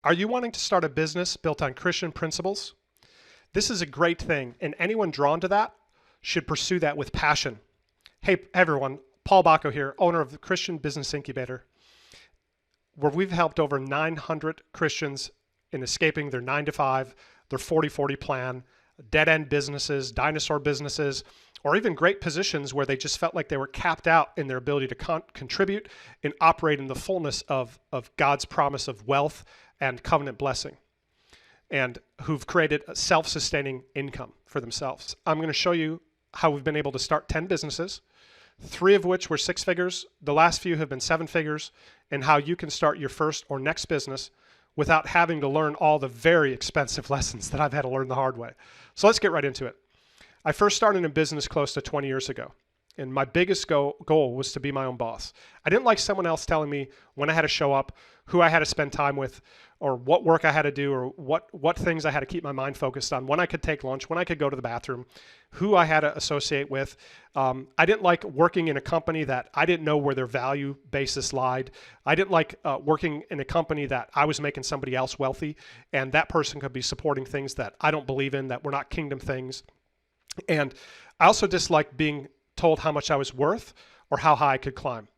Are you wanting to start a business built on Christian principles? This is a great thing, and anyone drawn to that should pursue that with passion. Hey, everyone, Paul Bacco here, owner of the Christian Business Incubator, where we've helped over 900 Christians in escaping their 9 to 5, their 40/40 plan, dead end businesses, dinosaur businesses, or even great positions where they just felt like they were capped out in their ability to contribute and operate in the fullness of God's promise of wealth and covenant blessing, and who've created a self-sustaining income for themselves. I'm going to show you how we've been able to start 10 businesses, 3 of which were 6 figures. The last few have been 7 figures, and how you can start your first or next business without having to learn all the very expensive lessons that I've had to learn the hard way. So let's get right into it. I first started in business close to 20 years ago, and my biggest goal was to be my own boss. I didn't like someone else telling me when I had to show up, who I had to spend time with, or what work I had to do, or what things I had to keep my mind focused on, when I could take lunch, when I could go to the bathroom, who I had to associate with. I didn't like working in a company that I didn't know where their value basis lied. I didn't like working in a company that I was making somebody else wealthy, and that person could be supporting things that I don't believe in, that were not kingdom things. And I also disliked being told how much I was worth or how high I could climb.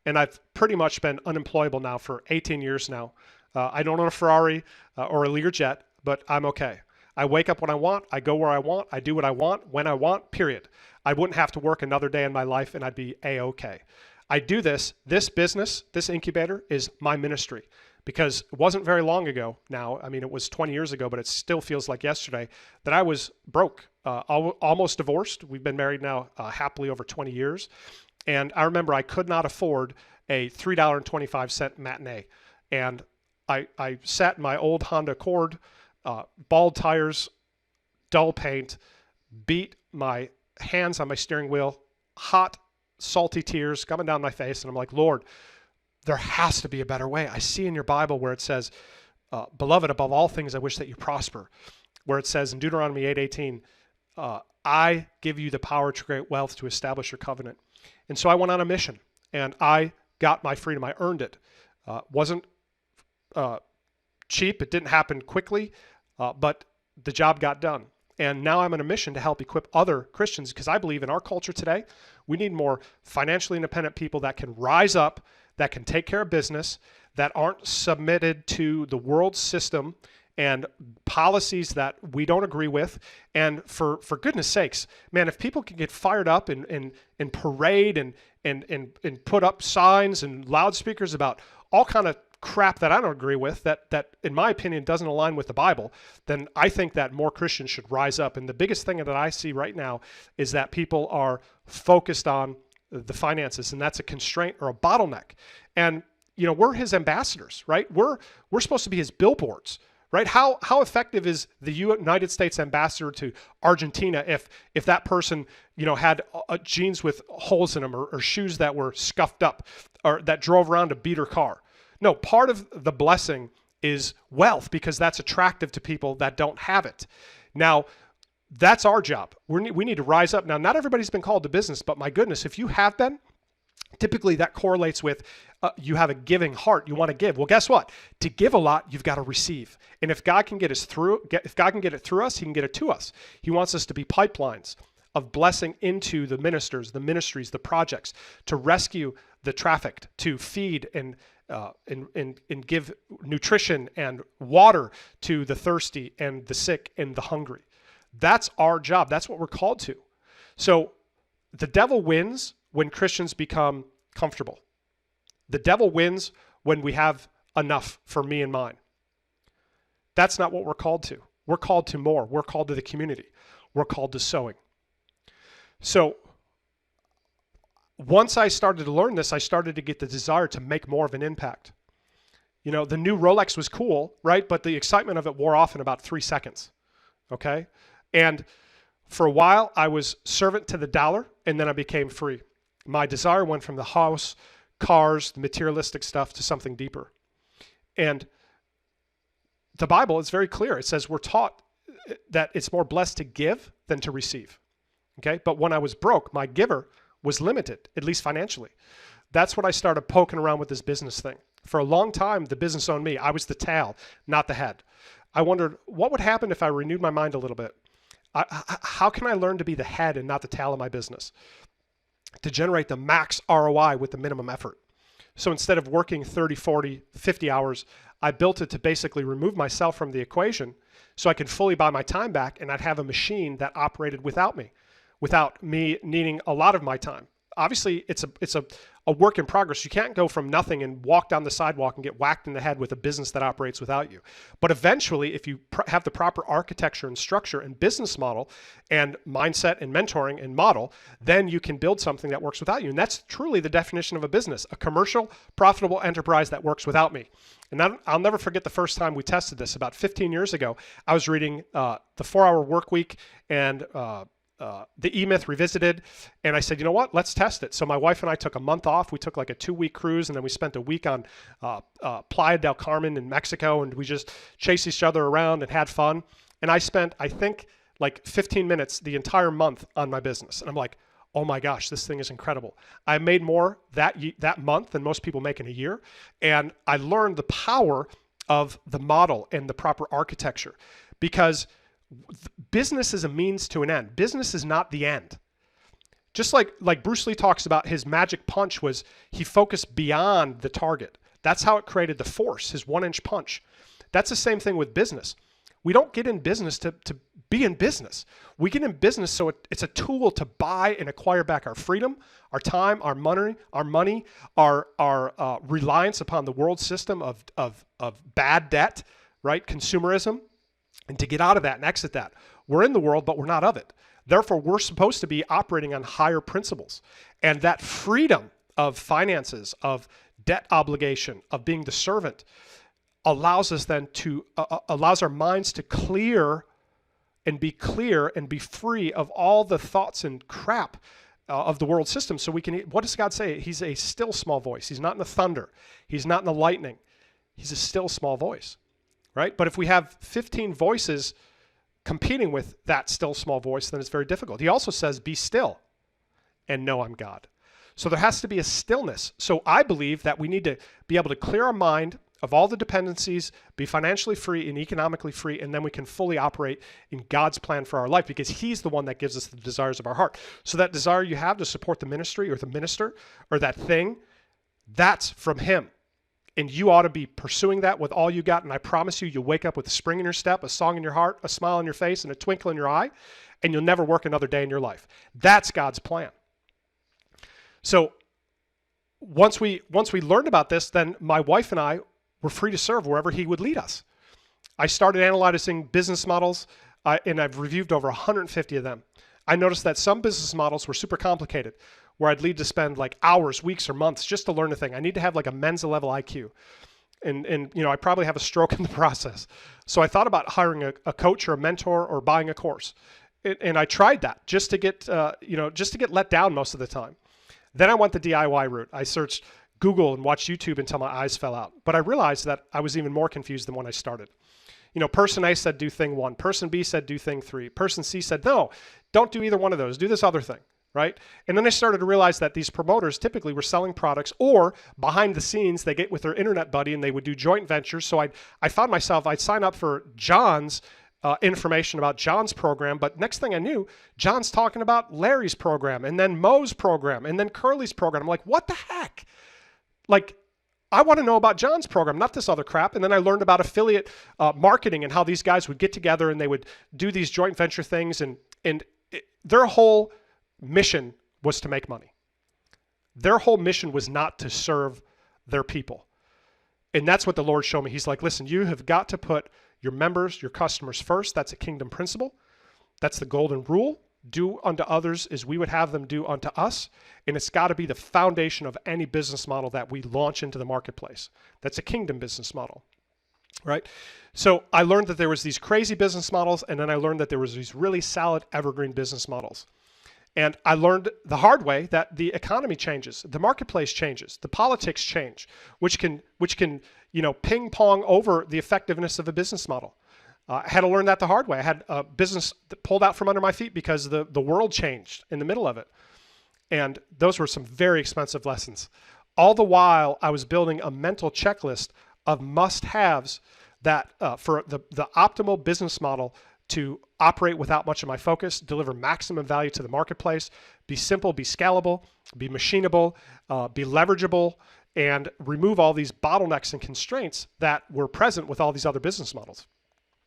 And I've pretty much been unemployable now for 18 years now. I don't own a Ferrari or a Learjet, but I'm okay. I wake up when I want, I go where I want, I do what I want, when I want, period. I wouldn't have to work another day in my life and I'd be A-okay. I do this business, this incubator is my ministry, because it wasn't very long ago now, I mean, it was 20 years ago, but it still feels like yesterday, that I was broke, almost divorced. We've been married now happily over 20 years. And I remember I could not afford a $3.25 matinee. And I sat in my old Honda Accord, bald tires, dull paint, beat my hands on my steering wheel, hot, salty tears coming down my face. And I'm like, Lord, there has to be a better way. I see in your Bible where it says, beloved, above all things, I wish that you prosper. Where it says in Deuteronomy 8:18, I give you the power to create wealth to establish your covenant. And so I went on a mission and I got my freedom. I earned it. Wasn't cheap. It didn't happen quickly, but the job got done. And now I'm on a mission to help equip other Christians, because I believe in our culture today, we need more financially independent people that can rise up, that can take care of business, that aren't submitted to the world system and policies that we don't agree with. And for goodness sakes, man, if people can get fired up and parade and put up signs and loudspeakers about all kind of crap that I don't agree with, that in my opinion doesn't align with the Bible, then I think that more Christians should rise up. And the biggest thing that I see right now is that people are focused on the finances, and that's a constraint or a bottleneck. And you know, we're his ambassadors, right? We're supposed to be his billboards, right? How effective is the United States ambassador to Argentina if that person, you know, had jeans with holes in them, or shoes that were scuffed up, or that drove around a beater car? No, part of the blessing is wealth, because that's attractive to people that don't have it. Now, that's our job. We need to rise up. Now, not everybody's been called to business, but my goodness, if you have been, typically that correlates with you have a giving heart. You want to give. Well, guess what? To give a lot, you've got to receive. And if God can get it through us, he can get it to us. He wants us to be pipelines of blessing into the ministers, the ministries, the projects, to rescue the trafficked, to feed and give nutrition and water to the thirsty and the sick and the hungry. That's our job. That's what we're called to. So the devil wins when Christians become comfortable. The devil wins when we have enough for me and mine. That's not what we're called to. We're called to more. We're called to the community. We're called to sowing. So once I started to learn this, I started to get the desire to make more of an impact. You know, the new Rolex was cool, right? But the excitement of it wore off in about 3 seconds, okay? And for a while, I was servant to the dollar, and then I became free. My desire went from the house, cars, the materialistic stuff, to something deeper. And the Bible is very clear. It says we're taught that it's more blessed to give than to receive, okay? But when I was broke, my giver was limited, at least financially. That's when I started poking around with this business thing. For a long time, the business owned me. I was the tail, not the head. I wondered what would happen if I renewed my mind a little bit. How can I learn to be the head and not the tail of my business, to generate the max ROI with the minimum effort? So instead of working 30, 40, 50 hours, I built it to basically remove myself from the equation so I could fully buy my time back, and I'd have a machine that operated without me needing a lot of my time. Obviously, it's a work in progress. You can't go from nothing and walk down the sidewalk and get whacked in the head with a business that operates without you. But eventually, if you have the proper architecture and structure and business model and mindset and mentoring and model, then you can build something that works without you. And that's truly the definition of a business, a commercial, profitable enterprise that works without me. And I'll never forget the first time we tested this about 15 years ago. I was reading The 4-Hour Workweek and the E-Myth Revisited, and I said, you know what, let's test it. So my wife and I took a month off. We took like a 2-week cruise, and then we spent a week on Playa del Carmen in Mexico, and we just chased each other around and had fun. And I spent, I think, like 15 minutes the entire month on my business. And I'm like, oh my gosh, this thing is incredible. I made more that month than most people make in a year. And I learned the power of the model and the proper architecture, because business is a means to an end. Business is not the end. Just like Bruce Lee talks about, his magic punch was he focused beyond the target. That's how it created the force, his 1-inch punch. That's the same thing with business. We don't get in business to be in business. We get in business so it's a tool to buy and acquire back our freedom, our time, our money, our reliance upon the world system of bad debt, right? Consumerism. And to get out of that and exit that. We're in the world, but we're not of it. Therefore, we're supposed to be operating on higher principles. And that freedom of finances, of debt obligation, of being the servant, allows us then to, allows our minds to clear and be free of all the thoughts and crap of the world system. So we can, what does God say? He's a still small voice. He's not in the thunder. He's not in the lightning. He's a still small voice. Right? But if we have 15 voices competing with that still small voice, then it's very difficult. He also says, be still and know I'm God. So there has to be a stillness. So I believe that we need to be able to clear our mind of all the dependencies, be financially free and economically free, and then we can fully operate in God's plan for our life, because he's the one that gives us the desires of our heart. So that desire you have to support the ministry or the minister or that thing, that's from him. And you ought to be pursuing that with all you got. And I promise you, you'll wake up with a spring in your step, a song in your heart, a smile on your face, and a twinkle in your eye, and you'll never work another day in your life. That's God's plan. So once we learned about this, then my wife and I were free to serve wherever he would lead us. I started analyzing business models, and I've reviewed over 150 of them. I noticed that some business models were super complicated, where I'd need to spend like hours, weeks, or months just to learn a thing. I need to have like a Mensa level IQ. And you know, I probably have a stroke in the process. So I thought about hiring a coach or a mentor or buying a course. And I tried that just to get, just to get let down most of the time. Then I went the DIY route. I searched Google and watched YouTube until my eyes fell out. But I realized that I was even more confused than when I started. You know, person A said do thing 1. Person B said do thing 3. Person C said, no, don't do either one of those. Do this other thing. Right? And then I started to realize that these promoters typically were selling products, or behind the scenes, they get with their internet buddy and they would do joint ventures. So I found myself, I'd sign up for John's information about John's program. But next thing I knew, John's talking about Larry's program, and then Mo's program, and then Curly's program. I'm like, what the heck? Like, I want to know about John's program, not this other crap. And then I learned about affiliate marketing and how these guys would get together and they would do these joint venture things. And their whole mission was to make money. Their whole mission was not to serve their people. And that's what the Lord showed me. He's like, listen, you have got to put your members, your customers first. That's a kingdom principle. That's the golden rule. Do unto others as we would have them do unto us. And it's got to be the foundation of any business model that we launch into the marketplace. That's a kingdom business model, right? So I learned that there was these crazy business models, and then I learned that there was these really solid evergreen business models. And I learned the hard way that the economy changes, the marketplace changes, the politics change, which can ping pong over the effectiveness of a business model. I had to learn that the hard way. I had a business that pulled out from under my feet because the world changed in the middle of it. And those were some very expensive lessons All the while, I was building a mental checklist of must-haves that for the optimal business model to operate without much of my focus, deliver maximum value to the marketplace, be simple, be scalable, be machinable, be leverageable, and remove all these bottlenecks and constraints that were present with all these other business models.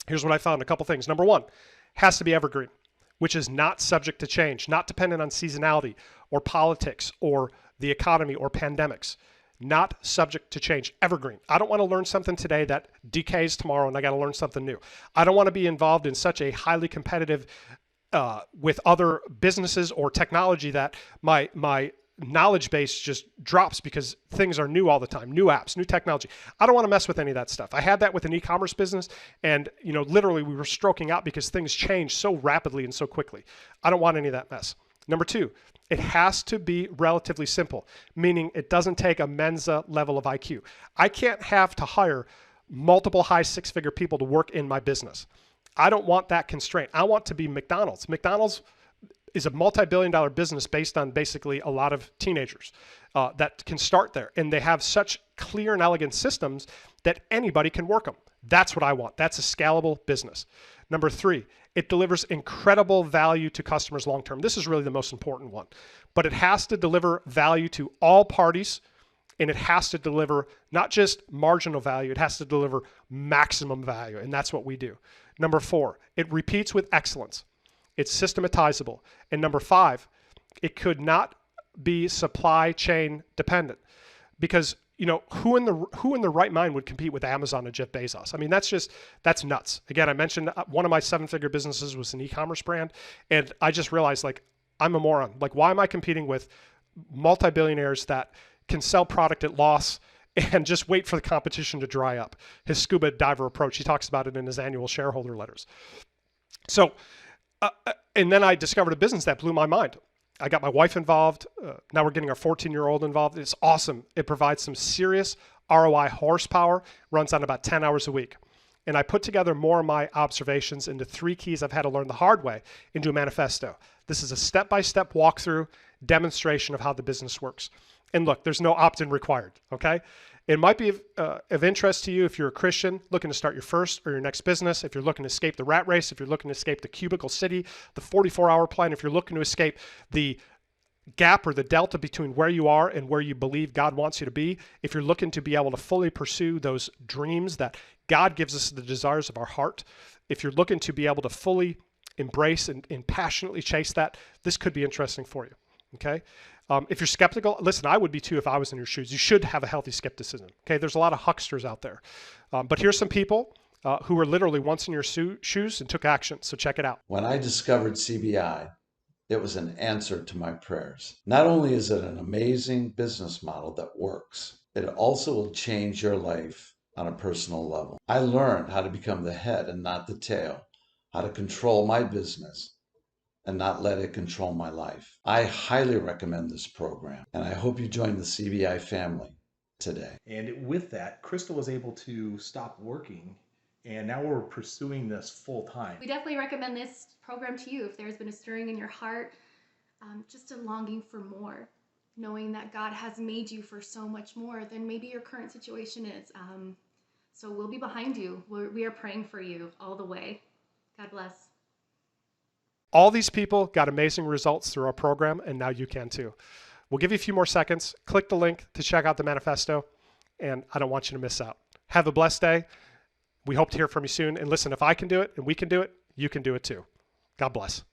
Here's what I found, a couple things. Number one, has to be evergreen, which is not subject to change, not dependent on seasonality or politics or the economy or pandemics. Not subject to change, evergreen. I don't want to learn something today that decays tomorrow and I got to learn something new. I don't want to be involved in such a highly competitive with other businesses or technology that my knowledge base just drops because things are new all the time, new apps, new technology. I don't want to mess with any of that stuff. I had that with an e-commerce business, and literally we were stroking out because things change so rapidly and so quickly. I don't want any of that mess. Number two, it has to be relatively simple, meaning it doesn't take a Mensa level of IQ. I can't have to hire multiple high six-figure people to work in my business. I don't want that constraint. I want to be McDonald's. McDonald's is a multi-billion-dollar business based on basically a lot of teenagers that can start there. And they have such clear and elegant systems that anybody can work them. That's what I want. That's a scalable business. Number three, it delivers incredible value to customers long-term. This is really the most important one. But it has to deliver value to all parties, and it has to deliver not just marginal value, it has to deliver maximum value, and that's what we do. Number four, it repeats with excellence. It's systematizable. And number five, it could not be supply chain dependent, because who in the right mind would compete with Amazon and Jeff Bezos? I mean, that's nuts. Again, I mentioned one of my seven-figure businesses was an e-commerce brand, and I just realized I'm a moron. Why am I competing with multi-billionaires that can sell product at loss and just wait for the competition to dry up? His scuba diver approach, he talks about it in his annual shareholder letters. So, and then I discovered a business that blew my mind. I got my wife involved. Now we're getting our 14-year-old involved. It's awesome. It provides some serious ROI horsepower, runs on about 10 hours a week. And I put together more of my observations into 3 keys I've had to learn the hard way into a manifesto. This is a step-by-step walkthrough demonstration of how the business works. And look, there's no opt-in required, okay? It might be of interest to you if you're a Christian looking to start your first or your next business, if you're looking to escape the rat race, if you're looking to escape the cubicle city, the 44-hour plan, if you're looking to escape the gap or the delta between where you are and where you believe God wants you to be, if you're looking to be able to fully pursue those dreams that God gives us the desires of our heart, if you're looking to be able to fully embrace and passionately chase that, this could be interesting for you, okay? If you're skeptical, listen, I would be too if I was in your shoes. You should have a healthy skepticism. Okay, there's a lot of hucksters out there. But here's some people who were literally once in your shoes and took action. So check it out. When I discovered CBI, it was an answer to my prayers. Not only is it an amazing business model that works, it also will change your life on a personal level. I learned how to become the head and not the tail, how to control my business and not let it control my life. I highly recommend this program, and I hope you join the CBI family today. And with that, Crystal was able to stop working, and now we're pursuing this full time. We definitely recommend this program to you if there's been a stirring in your heart, just a longing for more, knowing that God has made you for so much more than maybe your current situation is. So we'll be behind you. We are praying for you all the way. God bless. All these people got amazing results through our program, and now you can too. We'll give you a few more seconds. Click the link to check out the manifesto, and I don't want you to miss out. Have a blessed day. We hope to hear from you soon. And listen, if I can do it and we can do it, you can do it too. God bless.